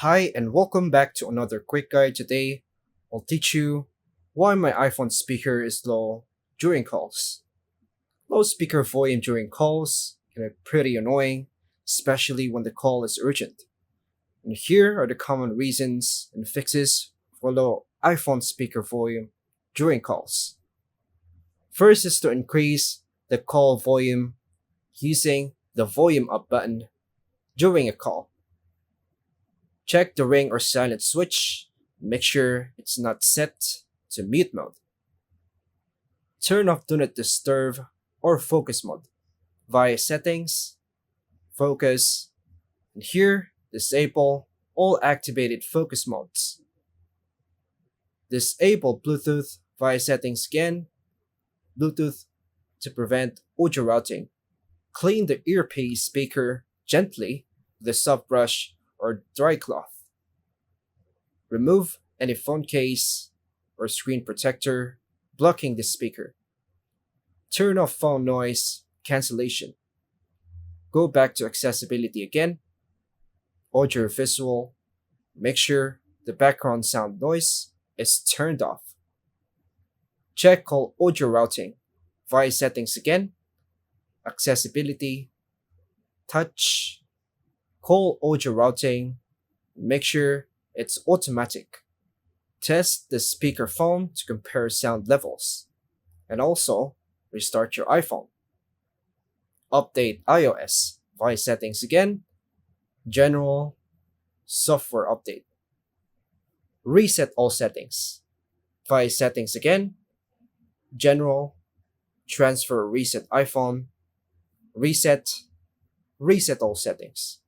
Hi, and welcome back to another quick guide. Today, I'll teach you why my iPhone speaker is low during calls. Low speaker volume during calls can be pretty annoying, especially when the call is urgent. And here are the common reasons and fixes for low iPhone speaker volume during calls. First is to increase the call volume using the volume up button during a call. Check the ring or silent switch. Make sure it's not set to mute mode. Turn off Do Not Disturb or Focus mode via Settings, Focus, and here disable all activated focus modes. Disable Bluetooth via Settings again, Bluetooth to prevent audio routing. Clean the earpiece speaker gently with a soft brush or dry cloth. Remove any phone case or screen protector blocking the speaker. Turn off phone noise cancellation. Go back to accessibility again. Audio visual. Make sure the background sound noise is turned off. Check call audio routing via settings again. Accessibility. Touch. Call audio routing. Make sure it's automatic. Test the speakerphone to compare sound levels. And also, restart your iPhone. Update iOS via settings again. General. Software update. Reset all settings. Via settings again. General. Transfer reset iPhone. Reset. Reset all settings.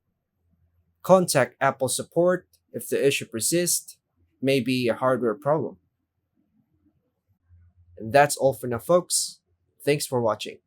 Contact Apple support if the issue persists, may be a hardware problem. And that's all for now, folks. Thanks for watching.